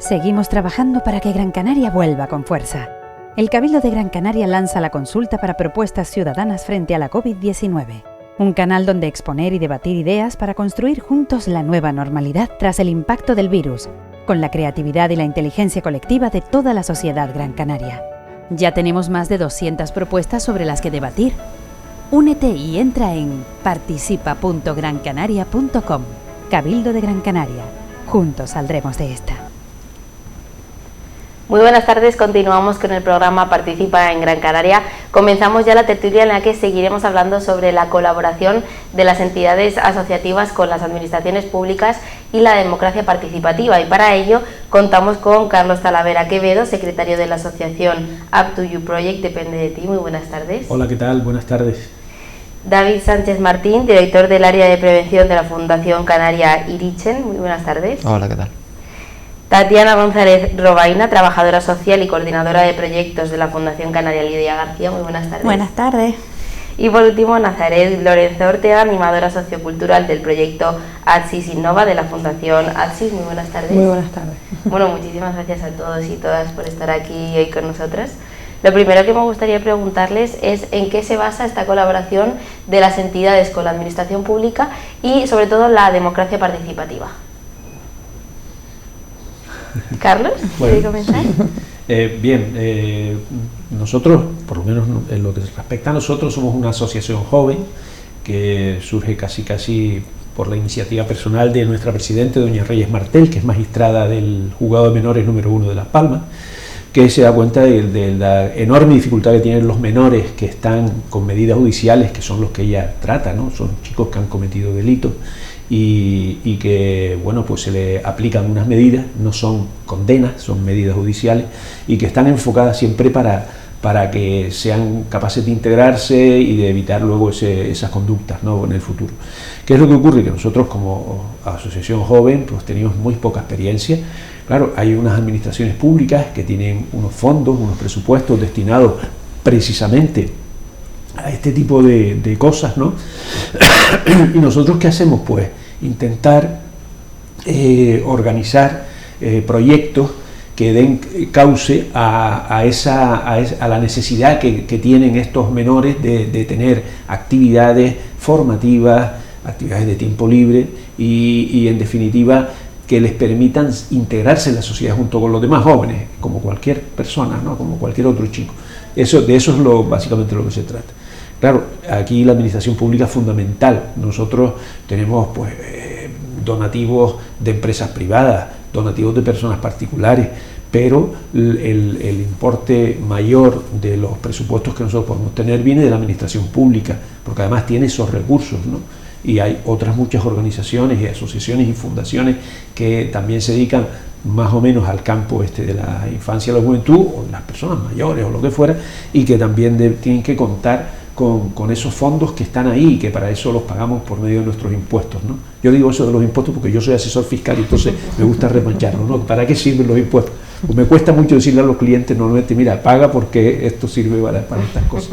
Seguimos trabajando para que Gran Canaria vuelva con fuerza. El Cabildo de Gran Canaria lanza la consulta para propuestas ciudadanas frente a la COVID-19. Un canal donde exponer y debatir ideas para construir juntos la nueva normalidad tras el impacto del virus, con la creatividad y la inteligencia colectiva de toda la sociedad gran canaria. Ya tenemos más de 200 propuestas sobre las que debatir. Únete y entra en participa.grancanaria.com. Cabildo de Gran Canaria. Juntos saldremos de esta. Muy buenas tardes, continuamos con el programa Participa en Gran Canaria. Comenzamos ya la tertulia en la que seguiremos hablando sobre la colaboración de las entidades asociativas con las administraciones públicas y la democracia participativa. Y para ello contamos con Carlos Talavera Quevedo, secretario de la asociación Up to You Project, Depende de ti. Muy buenas tardes. Hola, ¿qué tal? Buenas tardes. David Sánchez Martín, director del área de prevención de la Fundación Canaria Irichen. Muy buenas tardes. Hola, ¿qué tal? Tatiana González Robaina, trabajadora social y coordinadora de proyectos de la Fundación Canaria Lidia García. Muy buenas tardes. Buenas tardes. Y por último, Nazaret Lorenzo Ortega, animadora sociocultural del proyecto ATSIS Innova de la Fundación ATSIS. Muy buenas tardes. Muy buenas tardes. Bueno, muchísimas gracias a todos y todas por estar aquí hoy con nosotras. Lo primero que me gustaría preguntarles es en qué se basa esta colaboración de las entidades con la administración pública y sobre todo la democracia participativa. Carlos, ¿quieres comenzar? Bien, nosotros, por lo menos en lo que respecta a nosotros, somos una asociación joven que surge casi por la iniciativa personal de nuestra presidenta, doña Reyes Martel, que es magistrada del juzgado de menores número 1 de Las Palmas, que se da cuenta de la enorme dificultad que tienen los menores que están con medidas judiciales, que son los que ella trata, ¿no? Son chicos que han cometido delitos y que, bueno, pues se le aplican unas medidas, no son condenas, son medidas judiciales y que están enfocadas siempre para que sean capaces de integrarse y de evitar luego esas conductas, ¿no?, en el futuro. ¿Qué es lo que ocurre? Que nosotros como asociación joven pues tenemos muy poca experiencia. Claro, hay unas administraciones públicas que tienen unos fondos, unos presupuestos destinados precisamente a este tipo de cosas, ¿no? ¿Y nosotros qué hacemos? Pues intentar organizar proyectos que den cauce a la necesidad que tienen estos menores de tener actividades formativas, actividades de tiempo libre y en definitiva que les permitan integrarse en la sociedad junto con los demás jóvenes, como cualquier persona, ¿no?, como cualquier otro chico. De eso es básicamente lo que se trata. Claro, aquí la administración pública es fundamental. Nosotros tenemos pues donativos de empresas privadas, donativos de personas particulares, pero el importe mayor de los presupuestos que nosotros podemos tener viene de la administración pública, porque además tiene esos recursos, ¿no? Y hay otras muchas organizaciones y asociaciones y fundaciones que también se dedican más o menos al campo de la infancia y la juventud, o las personas mayores o lo que fuera, y que también tienen que contar con esos fondos que están ahí y que para eso los pagamos por medio de nuestros impuestos, ¿no? Yo digo eso de los impuestos porque yo soy asesor fiscal y entonces me gusta remancharlo, ¿no? ¿Para qué sirven los impuestos? Pues me cuesta mucho decirle a los clientes normalmente, mira, paga porque esto sirve para estas cosas.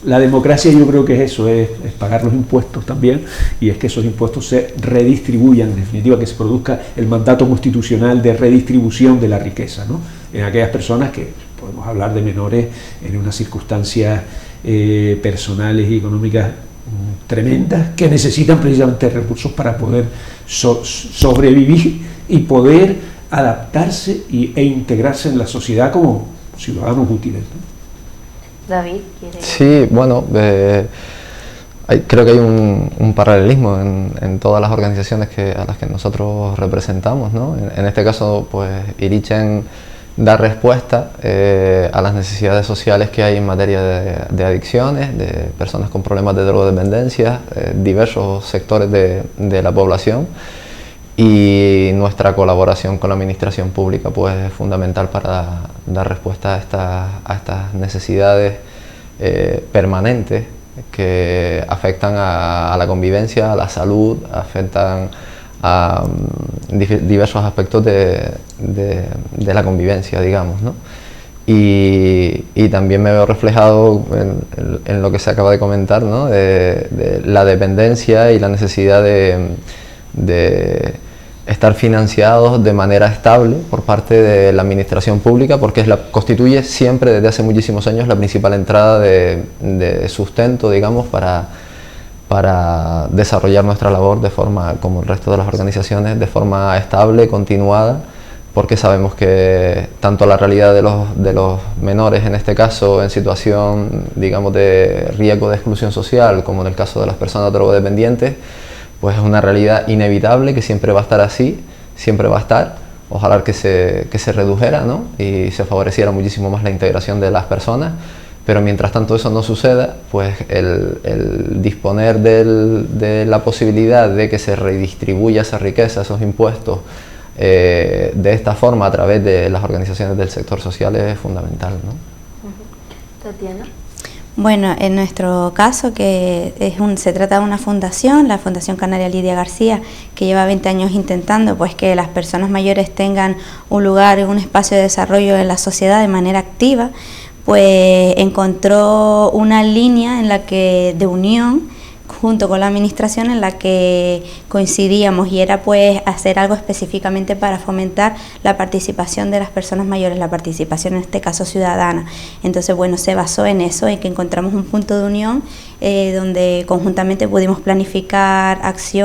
La democracia yo creo que es eso, es pagar los impuestos también, y es que esos impuestos se redistribuyan, en definitiva que se produzca el mandato constitucional de redistribución de la riqueza, ¿no?, en aquellas personas que podemos hablar de menores en unas circunstancias personales y económicas tremendas, que necesitan precisamente recursos para poder sobrevivir y poder adaptarse e integrarse en la sociedad como ciudadanos útiles, ¿no? David, ¿quiere? Sí, bueno, creo que hay un paralelismo en todas las organizaciones a las que nosotros representamos, ¿no? En este caso, pues Irichen da respuesta a las necesidades sociales que hay en materia de adicciones, de personas con problemas de drogodependencia, diversos sectores de la población, y nuestra colaboración con la administración pública pues es fundamental para dar respuesta a estas necesidades permanentes que afectan a la convivencia, a la salud, afectan a diversos aspectos de la convivencia, digamos, ¿no? Y también me veo reflejado en lo que se acaba de comentar, ¿no?, de la dependencia y la necesidad de estar financiados de manera estable por parte de la administración pública, porque constituye siempre desde hace muchísimos años la principal entrada de sustento, digamos, para desarrollar nuestra labor de forma, como el resto de las organizaciones, de forma estable, continuada, porque sabemos que tanto la realidad de los menores, en este caso en situación, digamos, de riesgo de exclusión social, como en el caso de las personas drogodependientes, pues es una realidad inevitable que siempre va a estar así, siempre va a estar. Ojalá que se redujera, ¿no? Y se favoreciera muchísimo más la integración de las personas, pero mientras tanto eso no suceda, pues el disponer de la posibilidad de que se redistribuya esa riqueza, esos impuestos, de esta forma a través de las organizaciones del sector social es fundamental, ¿no? Tatiana. Bueno, en nuestro caso, se trata de una fundación, la Fundación Canaria Lidia García, que lleva 20 años intentando pues que las personas mayores tengan un lugar, un espacio de desarrollo en la sociedad de manera activa, pues encontró una línea de unión junto con la administración en la que coincidíamos, y era pues hacer algo específicamente para fomentar la participación de las personas mayores, la participación en este caso ciudadana. Entonces bueno, se basó en eso, en que encontramos un punto de unión donde conjuntamente pudimos planificar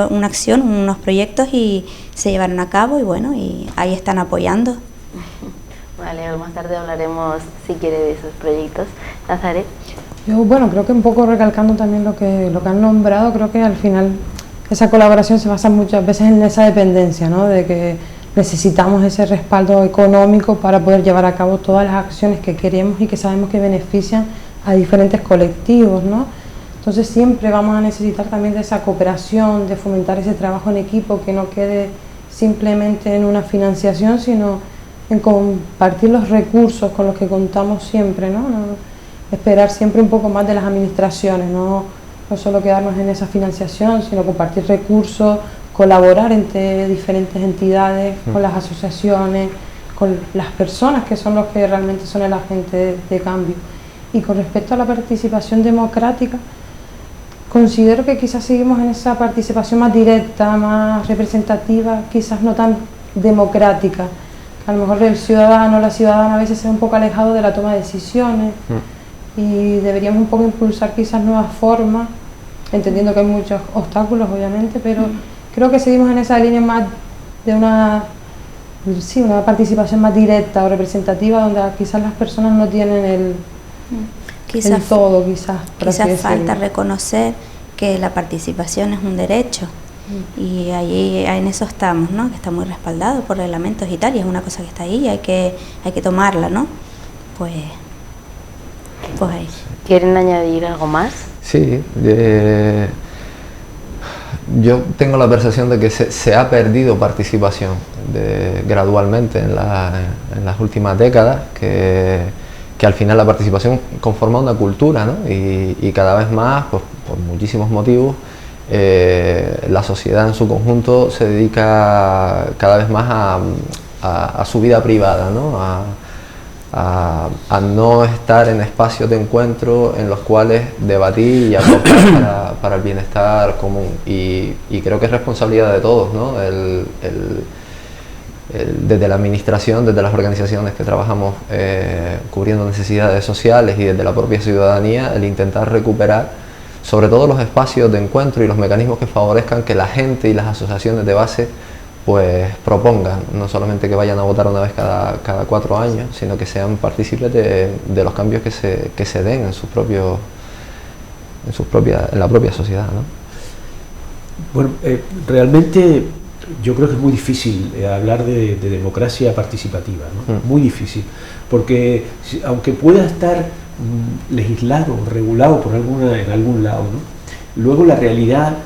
unos proyectos y se llevaron a cabo, y bueno, y ahí están apoyando. Vale, más tarde hablaremos, si quiere, de esos proyectos. Nazaret. Yo, bueno, creo que un poco recalcando también lo que han nombrado, creo que al final esa colaboración se basa muchas veces en esa dependencia, ¿no? De que necesitamos ese respaldo económico para poder llevar a cabo todas las acciones que queremos y que sabemos que benefician a diferentes colectivos, ¿no? Entonces siempre vamos a necesitar también de esa cooperación, de fomentar ese trabajo en equipo, que no quede simplemente en una financiación, sino en compartir los recursos con los que contamos siempre, ¿no? Esperar siempre un poco más de las administraciones, no solo quedarnos en esa financiación, sino compartir recursos, colaborar entre diferentes entidades, con las asociaciones, con las personas que son los que realmente son el agente de cambio. Y con respecto a la participación democrática, considero que quizás seguimos en esa participación más directa, más representativa, quizás no tan democrática. A lo mejor el ciudadano o la ciudadana a veces se ve un poco alejado de la toma de decisiones. Y deberíamos un poco impulsar quizás nuevas formas, entendiendo que hay muchos obstáculos obviamente, pero creo que seguimos en esa línea más de una participación más directa o representativa, donde quizás las personas no tienen el todo, quizás falta reconocer que la participación es un derecho, y ahí en eso estamos, ¿no? Que está muy respaldado por reglamentos y tal, y es una cosa que está ahí y hay que tomarla, ¿no? Pues ahí. ¿Quieren añadir algo más? Sí, yo tengo la percepción de que se ha perdido participación gradualmente en las últimas décadas, que al final la participación conforma una cultura, ¿no? Y cada vez más, pues, por muchísimos motivos, la sociedad en su conjunto se dedica cada vez más a su vida privada, ¿no? A no estar en espacios de encuentro en los cuales debatir y aportar para el bienestar común, y creo que es responsabilidad de todos, ¿no? Desde la administración, desde las organizaciones que trabajamos cubriendo necesidades sociales, y desde la propia ciudadanía, el intentar recuperar sobre todo los espacios de encuentro y los mecanismos que favorezcan que la gente y las asociaciones de base pues propongan, no solamente que vayan a votar una vez cada 4 años, sino que sean partícipes de los cambios que se den en la propia sociedad, ¿no? Bueno, realmente yo creo que es muy difícil hablar de democracia participativa, ¿no? Muy difícil, porque aunque pueda estar legislado, regulado en algún lado, ¿no? Luego la realidad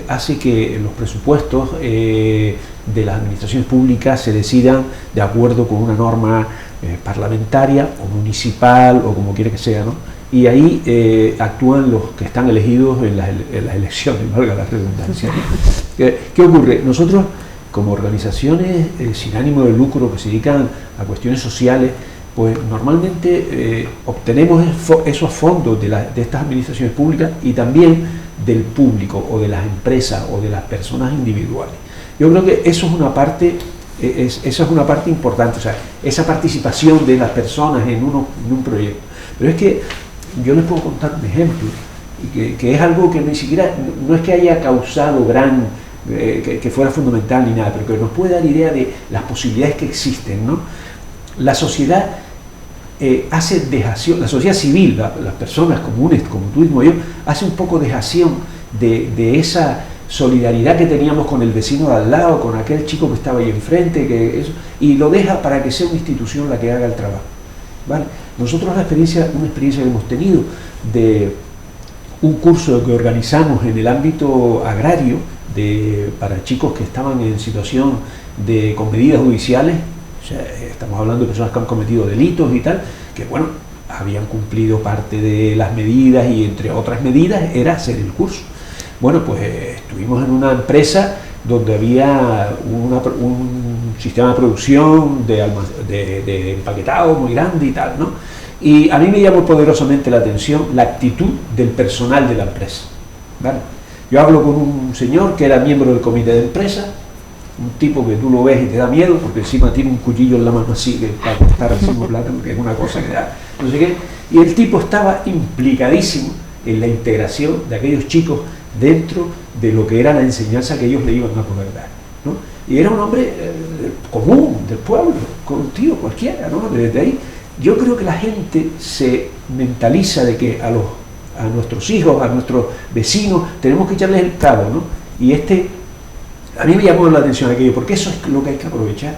hace que los presupuestos de las administraciones públicas se decidan de acuerdo con una norma parlamentaria o municipal o como quiera que sea, ¿no? Y ahí actúan los que están elegidos en las elecciones, valga la redundancia. ¿Qué ocurre? Nosotros, como organizaciones sin ánimo de lucro que se dedican a cuestiones sociales, pues normalmente obtenemos esos fondos de estas administraciones públicas y también del público o de las empresas o de las personas individuales. Yo creo que eso es una parte, esa es una parte importante, o sea, esa participación de las personas en un proyecto. Pero es que yo les puedo contar un ejemplo, que es algo que ni siquiera, no es que haya causado que fuera fundamental ni nada, pero que nos puede dar idea de las posibilidades que existen, ¿no? La sociedad hace dejación, la sociedad civil, las personas comunes, como tú y como yo, hace un poco dejación de esa solidaridad que teníamos con el vecino de al lado, con aquel chico que estaba ahí enfrente, y lo deja para que sea una institución la que haga el trabajo, ¿vale? Nosotros una experiencia que hemos tenido de un curso que organizamos en el ámbito agrario para chicos que estaban en situación con medidas judiciales, o sea, estamos hablando de personas que han cometido delitos y tal, que bueno, habían cumplido parte de las medidas y entre otras medidas era hacer el curso. Bueno, pues estuvimos en una empresa donde había un sistema de producción de empaquetado muy grande y tal, ¿no? Y a mí me llamó poderosamente la atención la actitud del personal de la empresa, ¿vale? Yo hablo con un señor que era miembro del comité de empresa, un tipo que tú lo ves y te da miedo, porque encima tiene un cuchillo en la mano así, que para cortar así un plátano, que es una cosa que da, no sé qué, y el tipo estaba implicadísimo en la integración de aquellos chicos dentro de lo que era la enseñanza que ellos le iban a poder dar, ¿no? Y era un hombre común, del pueblo, con un tío cualquiera, ¿no? Desde ahí, yo creo que la gente se mentaliza de que a nuestros hijos, a nuestros vecinos, tenemos que echarles el cabo, ¿no? Y a mí me llamó la atención aquello, porque eso es lo que hay que aprovechar.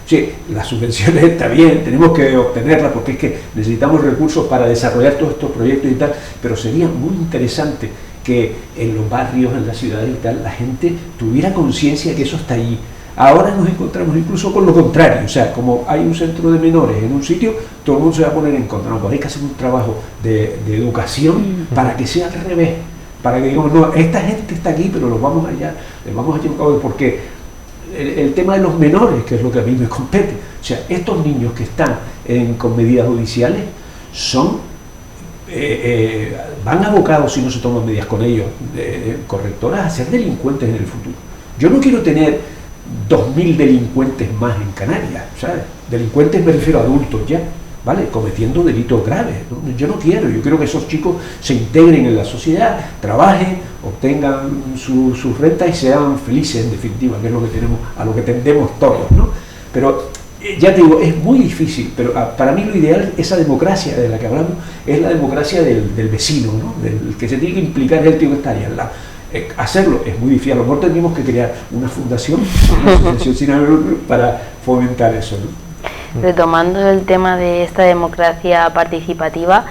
Sí, las subvenciones está bien, tenemos que obtenerlas porque es que necesitamos recursos para desarrollar todos estos proyectos y tal, pero sería muy interesante que en los barrios, en las ciudades y tal, la gente tuviera conciencia de que eso está allí. Ahora nos encontramos incluso con lo contrario, o sea, como hay un centro de menores en un sitio, todo el mundo se va a poner en contra. No, pues hay que hacer un trabajo de educación para que sea al revés, para que digamos, no, esta gente está aquí, pero les vamos a llevar a cabo, porque el tema de los menores, que es lo que a mí me compete, o sea, estos niños que están con medidas judiciales van abocados, si no se toman medidas con ellos correctoras, a ser delincuentes en el futuro. Yo no quiero tener 2000 delincuentes más en Canarias, ¿sabes? Delincuentes me refiero a adultos ya, ¿vale? Cometiendo delitos graves, ¿no? Yo quiero que esos chicos se integren en la sociedad, trabajen, obtengan sus rentas y sean felices en definitiva, que es lo que a lo que tendemos todos, ¿no? Pero ya te digo, es muy difícil, pero para mí lo ideal, esa democracia de la que hablamos, es la democracia del vecino, ¿no? Del que se tiene que implicar, es el tío que está ahí al lado. Hacerlo es muy difícil, a lo mejor tendríamos que crear una fundación, una asociación sin ánimo para fomentar eso, ¿no? Retomando el tema de esta democracia participativa,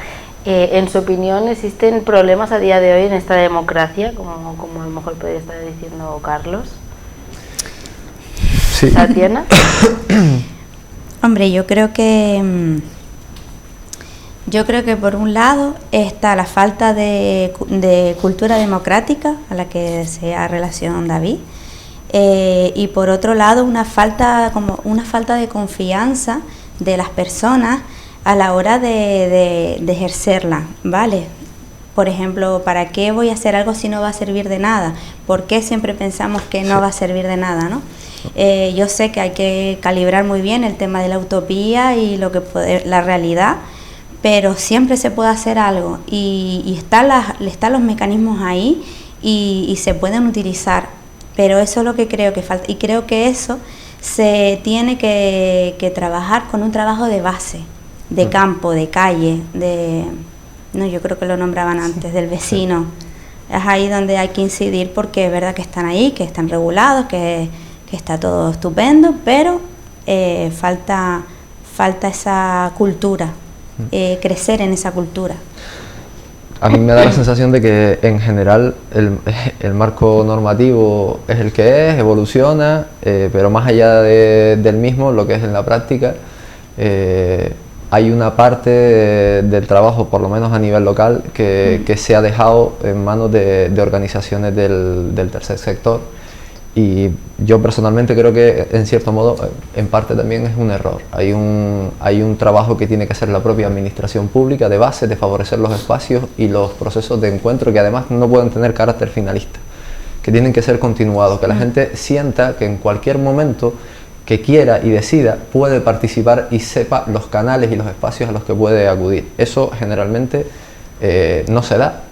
en su opinión, ¿existen problemas a día de hoy en esta democracia, como a lo mejor podría estar diciendo Carlos? Sí. ¿Tatiana? Hombre, yo creo que por un lado está la falta de cultura democrática a la que desea relación David, y por otro lado una falta de confianza de las personas a la hora de ejercerla, ¿vale? Por ejemplo, ¿para qué voy a hacer algo si no va a servir de nada? ¿Por qué siempre pensamos que no va a servir de nada, ¿no? Yo sé que hay que calibrar muy bien el tema de la utopía y la realidad, pero siempre se puede hacer algo y están los mecanismos ahí y se pueden utilizar, pero eso es lo que creo que falta, y creo que eso se tiene que trabajar con un trabajo de base, de campo, de calle, yo creo que lo nombraban antes, del vecino. Es ahí donde hay que incidir, porque es verdad que están ahí, que están regulados, que está todo estupendo, pero falta esa cultura, crecer en esa cultura. A mí me da la sensación de que en general el marco normativo es el que es, evoluciona, pero más allá del mismo, lo que es en la práctica, hay una parte del trabajo, por lo menos a nivel local, que se ha dejado en manos de organizaciones del tercer sector, y yo personalmente creo que en cierto modo en parte también es un error. Hay un trabajo que tiene que hacer la propia administración pública de base, de favorecer los espacios y los procesos de encuentro, que además no pueden tener carácter finalista, que tienen que ser continuados, que la gente sienta que en cualquier momento que quiera y decida puede participar y sepa los canales y los espacios a los que puede acudir. Eso generalmente no se da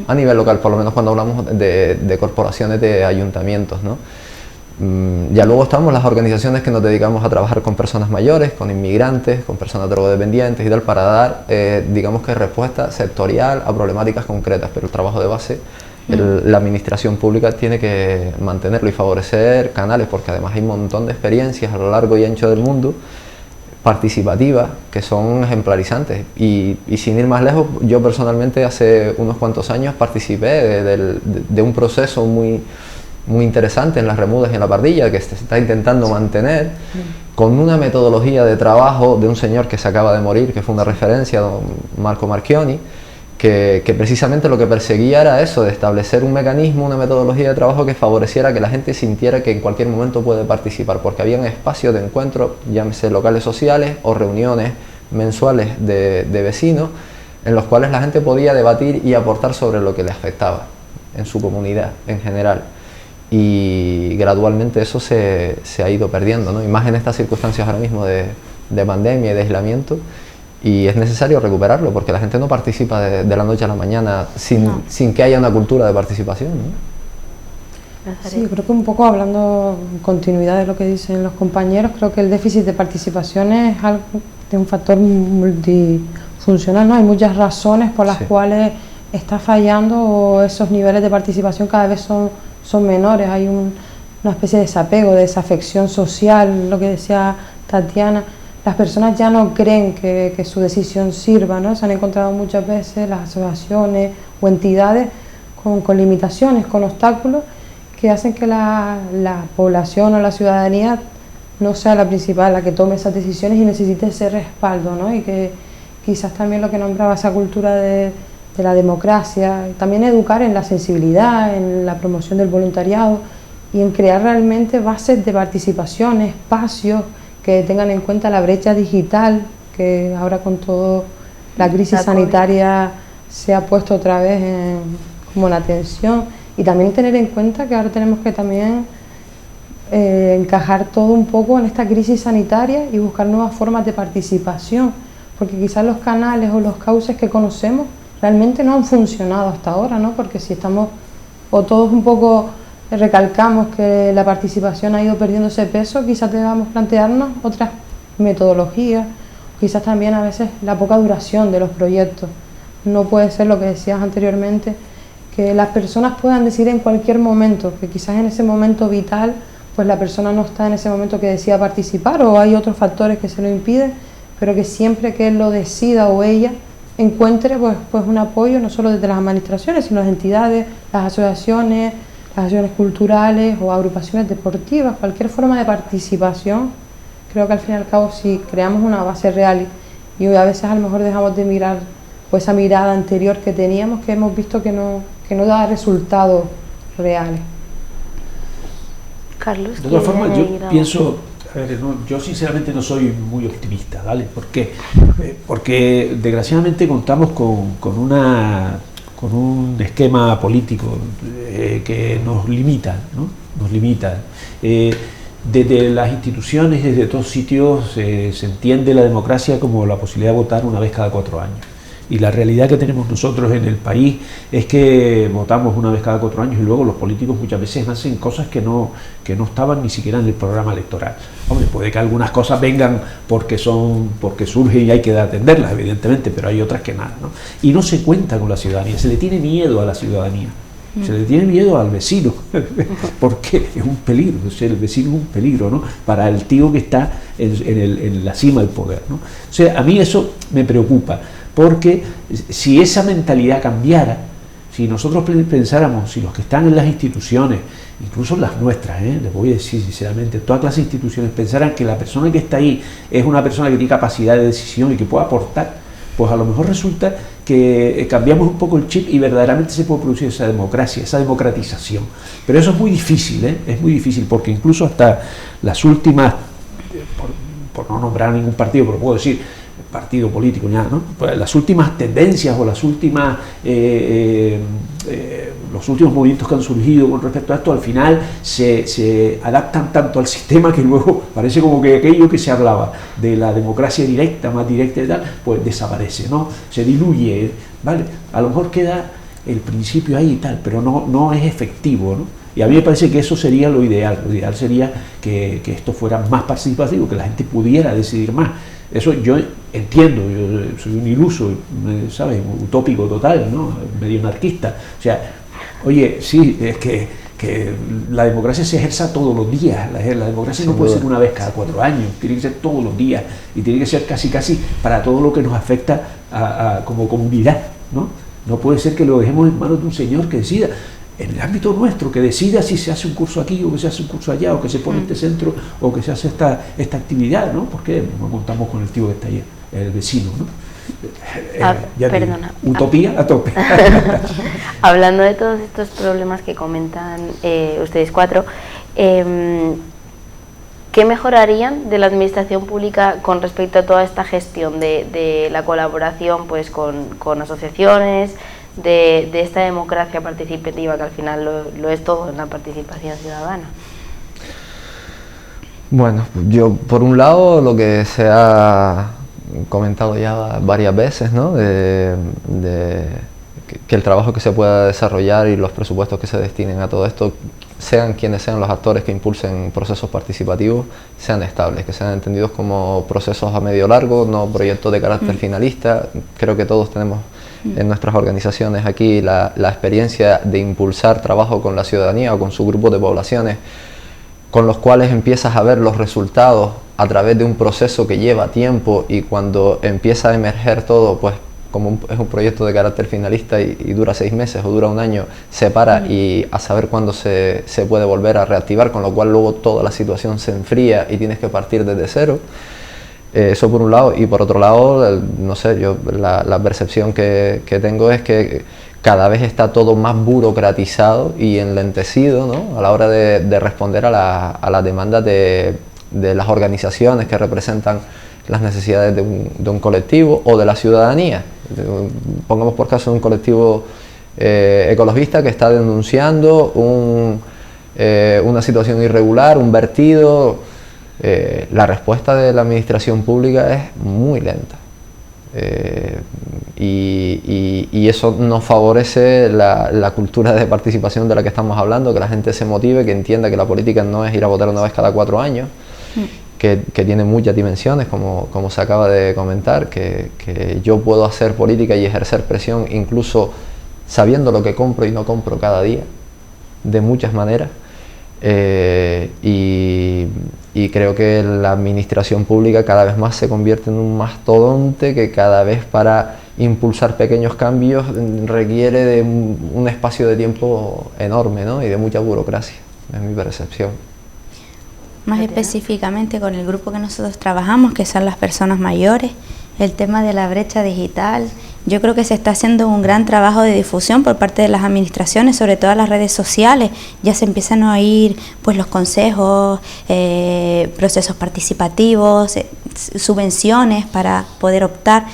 a nivel local, por lo menos cuando hablamos de corporaciones, de ayuntamientos, ¿no? Ya luego estamos las organizaciones que nos dedicamos a trabajar con personas mayores, con inmigrantes, con personas drogodependientes y tal, para dar, digamos que respuesta sectorial a problemáticas concretas, pero el trabajo de base, la administración pública tiene que mantenerlo y favorecer canales, porque además hay un montón de experiencias a lo largo y ancho del mundo participativas que son ejemplarizantes y sin ir más lejos, yo personalmente hace unos cuantos años participé de un proceso muy interesante en las Remudas y en la Pardilla, que se está intentando mantener con una metodología de trabajo de un señor que se acaba de morir, que fue una referencia, don Marco Marchioni, que precisamente lo que perseguía era eso, de establecer un mecanismo, una metodología de trabajo que favoreciera que la gente sintiera que en cualquier momento puede participar, porque habían espacios de encuentro, llámese locales sociales o reuniones mensuales de vecinos, en los cuales la gente podía debatir y aportar sobre lo que le afectaba en su comunidad en general. Y gradualmente eso se ha ido perdiendo, ¿no? Y más en estas circunstancias ahora mismo de pandemia y de aislamiento, y es necesario recuperarlo porque la gente no participa de la noche a la mañana sin que haya una cultura de participación, ¿no? Sí, creo que un poco hablando en continuidad de lo que dicen los compañeros, creo que el déficit de participación es un factor multifuncional, ¿no? Hay muchas razones por las cuales está fallando o esos niveles de participación cada vez son menores. Hay una especie de desapego, de desafección social, lo que decía Tatiana. Las personas ya no creen que su decisión sirva, ¿no? Se han encontrado muchas veces las asociaciones o entidades con limitaciones, con obstáculos que hacen que la población o la ciudadanía no sea la principal, la que tome esas decisiones y necesite ese respaldo, ¿no? Y que quizás también lo que nombraba esa cultura de la democracia, también educar en la sensibilidad, en la promoción del voluntariado y en crear realmente bases de participación, espacios que tengan en cuenta la brecha digital, que ahora con toda la crisis sanitaria se ha puesto otra vez como la atención, y también tener en cuenta que ahora tenemos que también encajar todo un poco en esta crisis sanitaria y buscar nuevas formas de participación, porque quizás los canales o los cauces que conocemos realmente no han funcionado hasta ahora, ¿no? Porque si estamos, o todos un poco recalcamos que la participación ha ido perdiendo ese peso, quizás debamos plantearnos otras metodologías, quizás también a veces la poca duración de los proyectos. No puede ser lo que decías anteriormente, que las personas puedan decir en cualquier momento, que quizás en ese momento vital, pues la persona no está en ese momento que decida participar o hay otros factores que se lo impiden, pero que siempre que él lo decida o ella encuentre pues un apoyo no solo desde las administraciones, sino las entidades, las asociaciones culturales o agrupaciones deportivas, cualquier forma de participación. Creo que al fin y al cabo si creamos una base real y a veces a lo mejor dejamos de mirar pues esa mirada anterior que teníamos, que hemos visto que no da resultados reales. Carlos, de todas formas, yo pienso, yo sinceramente no soy muy optimista, ¿vale? ¿Por qué? Porque desgraciadamente contamos con un esquema político que nos limita, ¿no? Nos limita. Desde las instituciones, desde todos sitios, se entiende la democracia como la posibilidad de votar una vez cada 4 años. Y la realidad que tenemos nosotros en el país es que votamos una vez cada 4 años y luego los políticos muchas veces hacen cosas que no estaban ni siquiera en el programa electoral. Hombre, puede que algunas cosas vengan porque surgen y hay que atenderlas, evidentemente, pero hay otras que nada, ¿no? Y no se cuenta con la ciudadanía, se le tiene miedo a la ciudadanía. Se le tiene miedo al vecino, porque es un peligro, o sea, el vecino es un peligro, ¿no? Para el tío que está en la cima del poder, ¿no? O sea, a mí eso me preocupa, porque si esa mentalidad cambiara, si nosotros pensáramos, si los que están en las instituciones, incluso las nuestras, les voy a decir sinceramente, todas las instituciones pensaran que la persona que está ahí es una persona que tiene capacidad de decisión y que puede aportar, pues a lo mejor resulta que cambiamos un poco el chip y verdaderamente se puede producir esa democracia, esa democratización. Pero eso es muy difícil, es muy difícil, porque incluso hasta las últimas, por no nombrar ningún partido, pero puedo decir, partido político, ya, ¿no? Pues las últimas tendencias o las últimas, los últimos movimientos que han surgido con respecto a esto, al final se adaptan tanto al sistema que luego parece como que aquello que se hablaba de la democracia directa, más directa y tal, pues desaparece, ¿no? Se diluye, ¿vale? A lo mejor queda el principio ahí y tal, pero no es efectivo, ¿no? Y a mí me parece que eso sería lo ideal sería que esto fuera más participativo, que la gente pudiera decidir más. Eso yo entiendo, yo soy un iluso, ¿sabes? Utópico total, ¿no? Medio anarquista. O sea, oye, sí, es que la democracia se ejerza todos los días. La democracia no puede ser una vez cada 4 años, tiene que ser todos los días y tiene que ser casi para todo lo que nos afecta como comunidad, ¿no? No puede ser que lo dejemos en manos de un señor que decida. En el ámbito nuestro, que decida si se hace un curso aquí o que se hace un curso allá, o que se pone este centro o que se hace esta actividad, ¿no? Porque no contamos con el tío que está ahí, el vecino, ¿no? Perdona. Utopía a tope. Hablando de todos estos problemas que comentan ustedes 4, ¿qué mejorarían de la administración pública con respecto a toda esta gestión de la colaboración pues con asociaciones, de esta democracia participativa que al final lo es todo en la participación ciudadana? Bueno, yo por un lado lo que se ha comentado ya varias veces, ¿no? que el trabajo que se pueda desarrollar y los presupuestos que se destinen a todo esto, sean quienes sean los actores que impulsen procesos participativos, sean estables, que sean entendidos como procesos a medio largo, no proyectos de carácter finalista. Creo que todos tenemos en nuestras organizaciones aquí la experiencia de impulsar trabajo con la ciudadanía o con su grupo de poblaciones, con los cuales empiezas a ver los resultados a través de un proceso que lleva tiempo, y cuando empieza a emerger todo, pues como es un proyecto de carácter finalista y dura 6 meses o dura 1 año, se para y a saber cuándo se puede volver a reactivar, con lo cual luego toda la situación se enfría y tienes que partir desde cero. Eso por un lado, y por otro lado, no sé, yo la percepción que tengo es que cada vez está todo más burocratizado y enlentecido, ¿no? A la hora de responder a las demandas de las organizaciones que representan las necesidades de un colectivo o de la ciudadanía. Pongamos por caso un colectivo ecologista que está denunciando una situación irregular, un vertido. La respuesta de la administración pública es muy lenta, y eso no favorece la cultura de participación de la que estamos hablando, que la gente se motive, que entienda que la política no es ir a votar una vez cada 4 años, que tiene muchas dimensiones, como se acaba de comentar, que yo puedo hacer política y ejercer presión incluso sabiendo lo que compro y no compro cada día, de muchas maneras. Y creo que la administración pública cada vez más se convierte en un mastodonte que cada vez para impulsar pequeños cambios requiere de un espacio de tiempo enorme, ¿no? Y de mucha burocracia, es mi percepción. Más específicamente con el grupo que nosotros trabajamos, que son las personas mayores, el tema de la brecha digital, yo creo que se está haciendo un gran trabajo de difusión por parte de las administraciones, sobre todo en las redes sociales. Ya se empiezan a oír pues los consejos, procesos participativos, subvenciones para poder optar,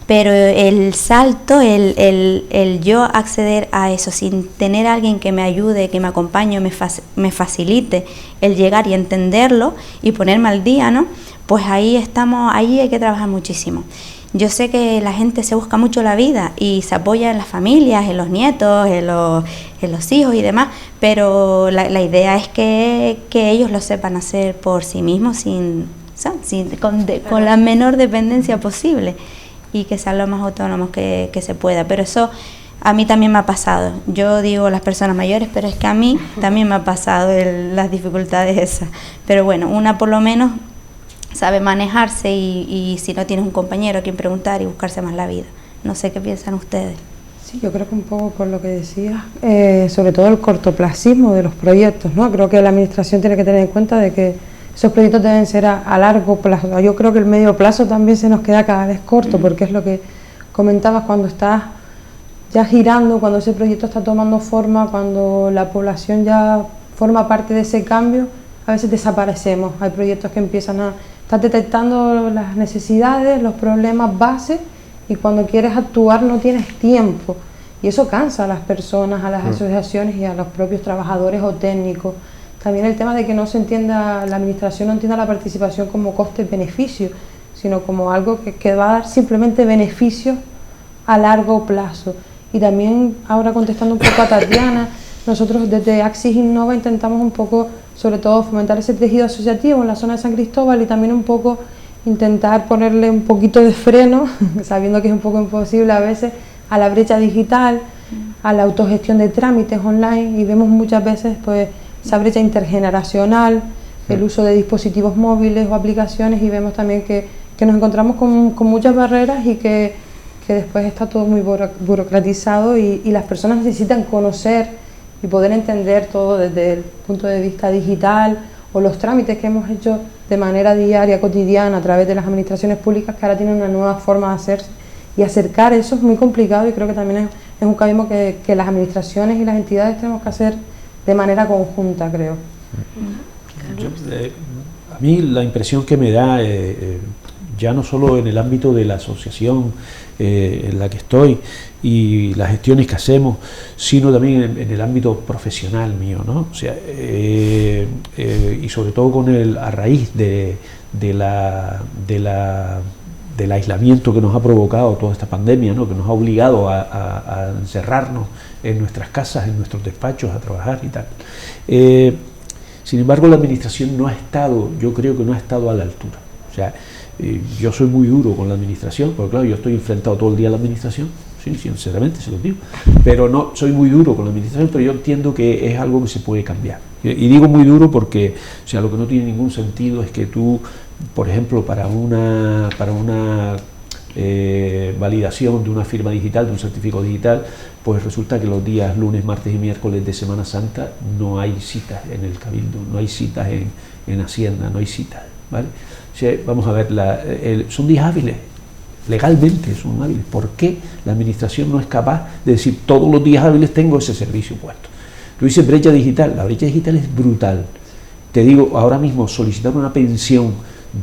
pero el salto, el yo acceder a eso sin tener a alguien que me ayude, que me acompañe, me facilite el llegar y entenderlo y ponerme al día, ¿no? Pues ahí hay que trabajar muchísimo. Yo sé que la gente se busca mucho la vida y se apoya en las familias, en los nietos, en los hijos y demás, pero la idea es que ellos lo sepan hacer por sí mismos con la menor dependencia posible y que sean lo más autónomos que se pueda. Pero eso a mí también me ha pasado. Yo digo las personas mayores, pero es que a mí también me ha pasado las dificultades esas. Pero bueno, una por lo menos sabe manejarse y si no tienes un compañero a quien preguntar y buscarse más la vida. No sé qué piensan ustedes. Sí, yo creo que un poco por lo que decías, sobre todo el cortoplacismo de los proyectos, ¿no? Creo que la administración tiene que tener en cuenta de que esos proyectos deben ser a largo plazo. Yo creo que el medio plazo también se nos queda cada vez corto, porque es lo que comentabas, cuando estás ya girando, cuando ese proyecto está tomando forma, cuando la población ya forma parte de ese cambio, a veces desaparecemos. Hay proyectos que empiezan a estás detectando las necesidades, los problemas base, y cuando quieres actuar no tienes tiempo. Y eso cansa a las personas, a las asociaciones y a los propios trabajadores o técnicos. También el tema de que no se entienda, la administración no entienda la participación como coste-beneficio, sino como algo que va a dar simplemente beneficios a largo plazo. Y también, ahora contestando un poco a Tatiana, nosotros desde Axis Innova intentamos un poco, sobre todo, fomentar ese tejido asociativo en la zona de San Cristóbal y también un poco intentar ponerle un poquito de freno, sabiendo que es un poco imposible a veces, a la brecha digital, a la autogestión de trámites online, y vemos muchas veces pues esa brecha intergeneracional, el uso de dispositivos móviles o aplicaciones, y vemos también que nos encontramos con muchas barreras y que después está todo muy burocratizado y las personas necesitan conocer y poder entender todo desde el punto de vista digital, o los trámites que hemos hecho de manera diaria, cotidiana, a través de las administraciones públicas, que ahora tienen una nueva forma de hacerse y acercar. Eso es muy complicado, y creo que también es un camino que las administraciones y las entidades tenemos que hacer de manera conjunta, creo. A mí la impresión que me da, ya no solo en el ámbito de la asociación en la que estoy y las gestiones que hacemos, sino también en el ámbito profesional mío, ¿no? O sea, y sobre todo a raíz del aislamiento que nos ha provocado toda esta pandemia, ¿no? Que nos ha obligado a encerrarnos en nuestras casas, en nuestros despachos, a trabajar y tal. Sin embargo, la administración no ha estado, yo creo que no ha estado a la altura. O sea, yo soy muy duro con la administración, porque claro, yo estoy enfrentado todo el día a la administración, sí, sinceramente se lo digo, pero no soy muy duro con la administración, pero yo entiendo que es algo que se puede cambiar. Y digo muy duro porque, o sea, lo que no tiene ningún sentido es que tú, por ejemplo, para una validación de una firma digital, de un certificado digital, pues resulta que los días lunes, martes y miércoles de Semana Santa no hay citas en el Cabildo, no hay citas en Hacienda, no hay citas, ¿vale? O sea, vamos a ver, son días hábiles, legalmente son hábiles. ¿Por qué la administración no es capaz de decir todos los días hábiles tengo ese servicio puesto? Tú dices brecha digital, la brecha digital es brutal. Te digo, ahora mismo solicitar una pensión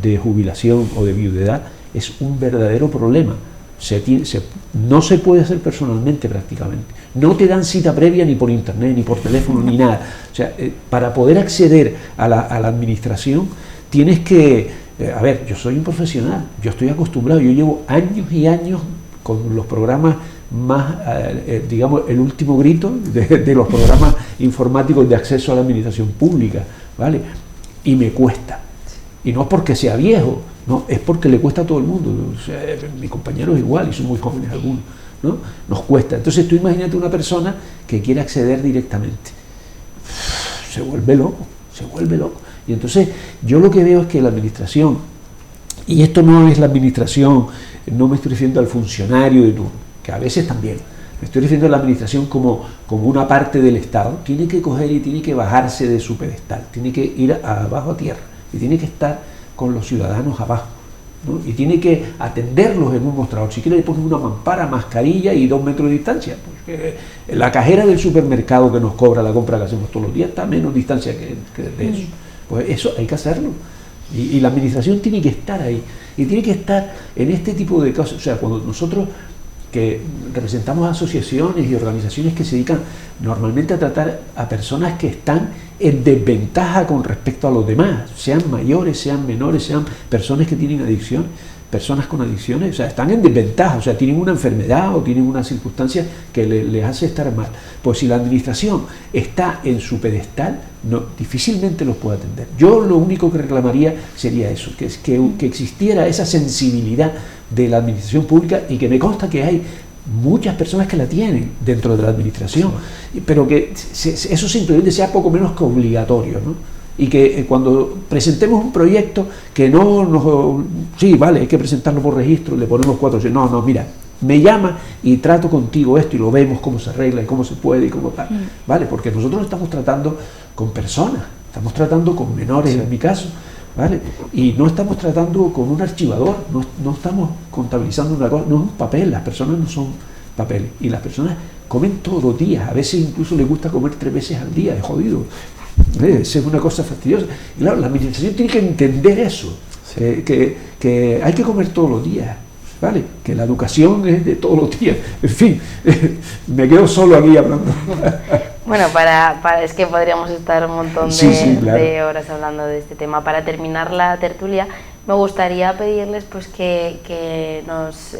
de jubilación o de viudedad es un verdadero problema. No se puede hacer personalmente prácticamente. No te dan cita previa ni por internet, ni por teléfono, ni nada. O sea, para poder acceder a la administración tienes que... a ver, yo soy un profesional, yo estoy acostumbrado, yo llevo años y años con los programas más, digamos, el último grito de los programas informáticos de acceso a la administración pública, ¿vale? Y me cuesta. Y no es porque sea viejo, no, es porque le cuesta a todo el mundo. O sea, mi compañero es igual, y son muy jóvenes algunos, ¿no? Nos cuesta. Entonces tú imagínate una persona que quiere acceder directamente. Se vuelve loco, se vuelve loco. Y entonces yo lo que veo es que la administración, y esto no es la administración, no me estoy refiriendo al funcionario de turno, que a veces también, me estoy refiriendo a la administración como una parte del Estado, tiene que coger y tiene que bajarse de su pedestal, tiene que ir abajo a tierra, y tiene que estar con los ciudadanos abajo, ¿no? Y tiene que atenderlos en un mostrador. Si quiere le ponen una mampara, mascarilla y 2 metros de distancia. Pues, la cajera del supermercado que nos cobra la compra que hacemos todos los días está a menos distancia que de eso. Pues eso hay que hacerlo. Y la administración tiene que estar ahí. Y tiene que estar en este tipo de cosas. O sea, cuando nosotros que representamos asociaciones y organizaciones que se dedican normalmente a tratar a personas que están en desventaja con respecto a los demás, sean mayores, sean menores, sean personas que tienen adicción, personas con adicciones, o sea, están en desventaja, o sea, tienen una enfermedad o tienen una circunstancia que les hace estar mal. Pues si la administración está en su pedestal, difícilmente los puede atender. Yo lo único que reclamaría sería eso, que existiera esa sensibilidad de la administración pública, y que me consta que hay muchas personas que la tienen dentro de la administración, pero que eso simplemente sea poco menos que obligatorio, ¿no? Y que cuando presentemos un proyecto que sí, vale, hay que presentarlo por registro, le ponemos 4, no, mira, me llama y trato contigo esto y lo vemos cómo se arregla y cómo se puede y cómo tal, vale, porque nosotros estamos tratando con personas, estamos tratando con menores, en mi caso, ¿vale? Y no estamos tratando con un archivador, no estamos contabilizando una cosa, no es un papel, las personas no son papeles, y las personas comen todos los días, a veces incluso les gusta comer 3 veces al día, es jodido. Esa es una cosa fastidiosa. Y claro, la administración tiene que entender eso. Sí. Que hay que comer todos los días, ¿vale? Que la educación es de todos los días. En fin, me quedo solo aquí hablando. Bueno, es que podríamos estar un montón claro, de horas hablando de este tema. Para terminar la tertulia, me gustaría pedirles pues que nos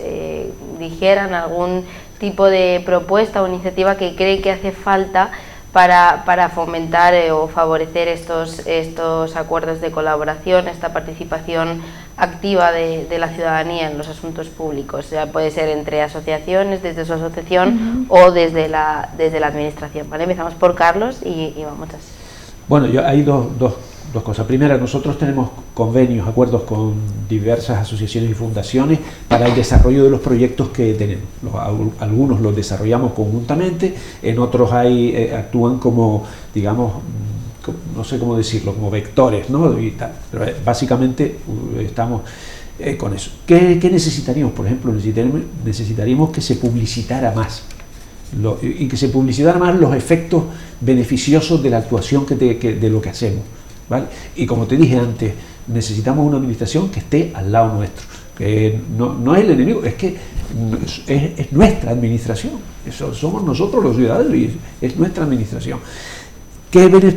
dijeran algún tipo de propuesta o iniciativa que cree que hace falta para fomentar o favorecer estos acuerdos de colaboración, esta participación activa de la ciudadanía en los asuntos públicos. O sea, puede ser entre asociaciones, desde su asociación o desde la administración. ¿Vale? Empezamos por Carlos y vamos así. Bueno, hay dos cosas. Primera, nosotros tenemos convenios, acuerdos con diversas asociaciones y fundaciones para el desarrollo de los proyectos que tenemos. Algunos los desarrollamos conjuntamente, en otros actúan como, digamos, no sé cómo decirlo, como vectores, ¿no? Y tal. Pero básicamente estamos con eso. ¿Qué necesitaríamos? Por ejemplo, necesitaríamos que se publicitara más. Y que se publicitaran más los efectos beneficiosos de la actuación de lo que hacemos, ¿vale? Y como te dije antes, necesitamos una administración que esté al lado nuestro, que no es el enemigo, es que es nuestra administración, somos nosotros los ciudadanos y es nuestra administración.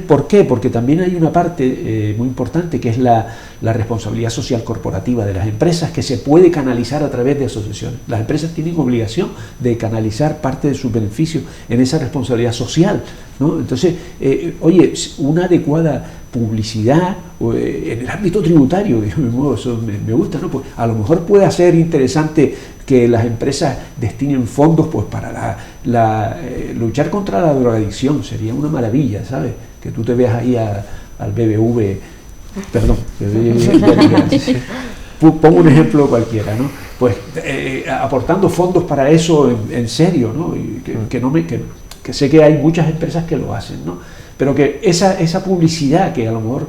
¿Por qué? Porque también hay una parte muy importante que es la responsabilidad social corporativa de las empresas, que se puede canalizar a través de asociaciones. Las empresas tienen obligación de canalizar parte de sus beneficios en esa responsabilidad social, ¿no? Entonces, oye, una adecuada publicidad en el ámbito tributario, eso me gusta, ¿no? Pues a lo mejor puede ser interesante que las empresas destinen fondos pues para luchar contra la drogadicción. Sería una maravilla, ¿sabes? Que tú te veas ahí al BBV, perdón, pongo un ejemplo cualquiera, ¿no? Pues aportando fondos para eso en serio, ¿no? Y que sé que hay muchas empresas que lo hacen, ¿no? Pero que esa publicidad que a lo mejor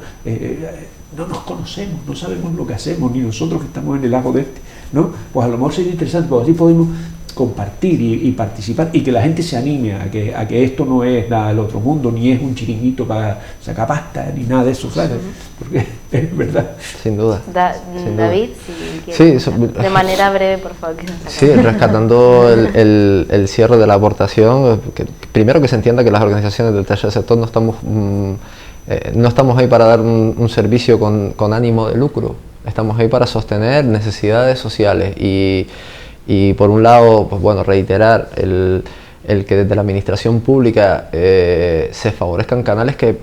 no nos conocemos, no sabemos lo que hacemos, ni nosotros que estamos en el lago de ¿no? Pues a lo mejor sería interesante, porque así podemos compartir y participar y que la gente se anime a que esto no es nada del otro mundo, ni es un chiringuito para sacar pasta, ni nada de eso, ¿sabes? Porque es verdad. Sin duda. David, si quieres, de manera breve, por favor. Sí, rescatando el cierre de la aportación, primero que se entienda que las organizaciones del tercer sector no estamos ahí para dar un servicio con ánimo de lucro, estamos ahí para sostener necesidades sociales y por un lado, pues bueno, reiterar el que desde la administración pública se favorezcan canales que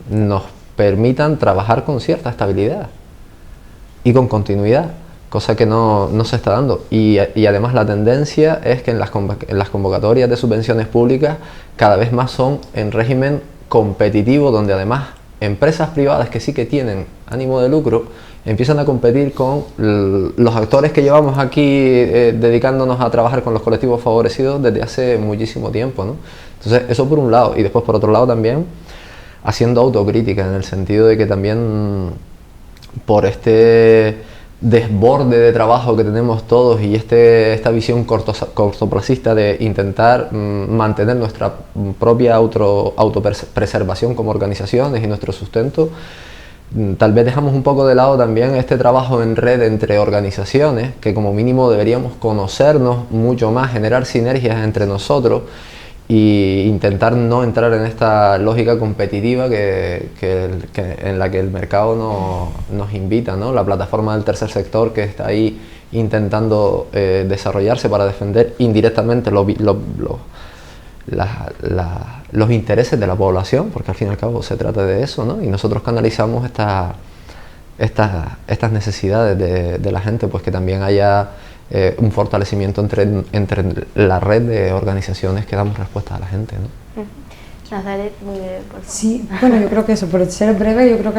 nos permitan trabajar con cierta estabilidad y con continuidad, cosa que no se está dando. Y además la tendencia es que en las convocatorias de subvenciones públicas cada vez más son en régimen competitivo, donde además empresas privadas que sí que tienen ánimo de lucro empiezan a competir con los actores que llevamos aquí dedicándonos a trabajar con los colectivos favorecidos desde hace muchísimo tiempo, ¿no? Entonces eso por un lado, y después por otro lado también haciendo autocrítica, en el sentido de que también por este desborde de trabajo que tenemos todos y esta visión cortoplacista de intentar mantener nuestra propia autopreservación como organizaciones y nuestro sustento, tal vez dejamos un poco de lado también este trabajo en red entre organizaciones, que como mínimo deberíamos conocernos mucho más, generar sinergias entre nosotros e intentar no entrar en esta lógica competitiva en la que el mercado nos invita, ¿no? La plataforma del tercer sector que está ahí intentando desarrollarse para defender indirectamente los intereses de la población, porque al fin y al cabo se trata de eso, ¿no? Y nosotros canalizamos estas necesidades de la gente, pues que también haya un fortalecimiento entre la red de organizaciones que damos respuesta a la gente, ¿no? Nazaret, muy breve, por favor. Sí, bueno, yo creo que eso, por ser breve, yo creo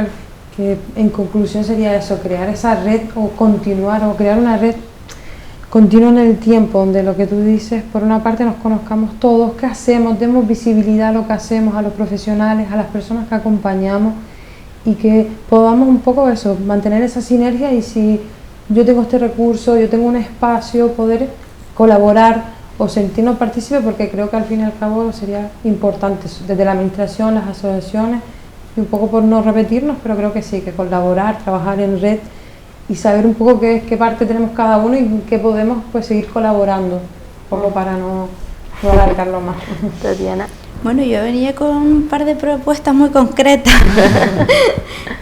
que en conclusión sería eso, crear esa red o crear una red continua en el tiempo, donde lo que tú dices, por una parte nos conozcamos todos, qué hacemos, demos visibilidad a lo que hacemos, a los profesionales, a las personas que acompañamos, y que podamos un poco eso, mantener esa sinergia, y si yo tengo este recurso, yo tengo un espacio, poder colaborar o sentirnos partícipes, porque creo que al fin y al cabo sería importante desde la administración, las asociaciones, y un poco por no repetirnos, pero creo que sí, que colaborar, trabajar en red y saber un poco qué parte tenemos cada uno y qué podemos pues seguir colaborando, un poco para no alargarlo más. Tatiana. Bueno, yo venía con un par de propuestas muy concretas.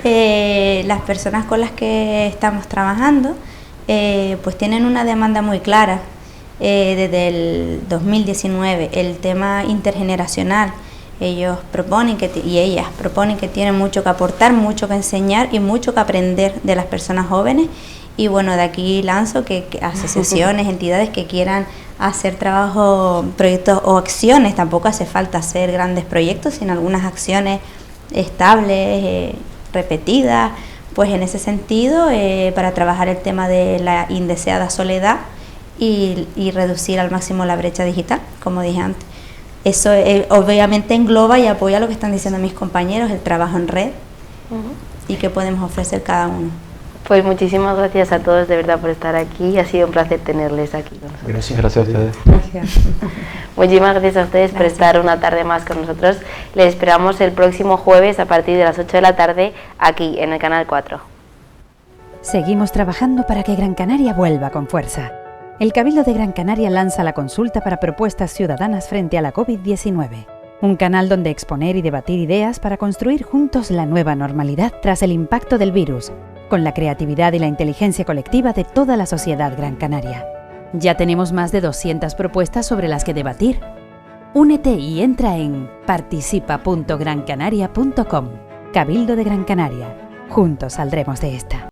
Las personas con las que estamos trabajando pues tienen una demanda muy clara desde el 2019, el tema intergeneracional. Ellos proponen y ellas proponen que tienen mucho que aportar, mucho que enseñar y mucho que aprender de las personas jóvenes. Y bueno, de aquí lanzo que asociaciones, entidades que quieran hacer trabajo, proyectos o acciones, tampoco hace falta hacer grandes proyectos, sino algunas acciones estables, repetidas, pues en ese sentido, para trabajar el tema de la indeseada soledad y reducir al máximo la brecha digital, como dije antes. Eso obviamente engloba y apoya lo que están diciendo mis compañeros, el trabajo en red y qué podemos ofrecer cada uno. Pues muchísimas gracias a todos de verdad por estar aquí, ha sido un placer tenerles aquí con nosotros. Gracias a ustedes. Gracias. Muchísimas gracias a ustedes por estar una tarde más con nosotros. Les esperamos el próximo jueves a partir de las 8 de la tarde aquí en el Canal 4. Seguimos trabajando para que Gran Canaria vuelva con fuerza. El Cabildo de Gran Canaria lanza la consulta para propuestas ciudadanas frente a la COVID-19. Un canal donde exponer y debatir ideas para construir juntos la nueva normalidad tras el impacto del virus, con la creatividad y la inteligencia colectiva de toda la sociedad gran canaria. Ya tenemos más de 200 propuestas sobre las que debatir. Únete y entra en participa.grancanaria.com. Cabildo de Gran Canaria. Juntos saldremos de esta.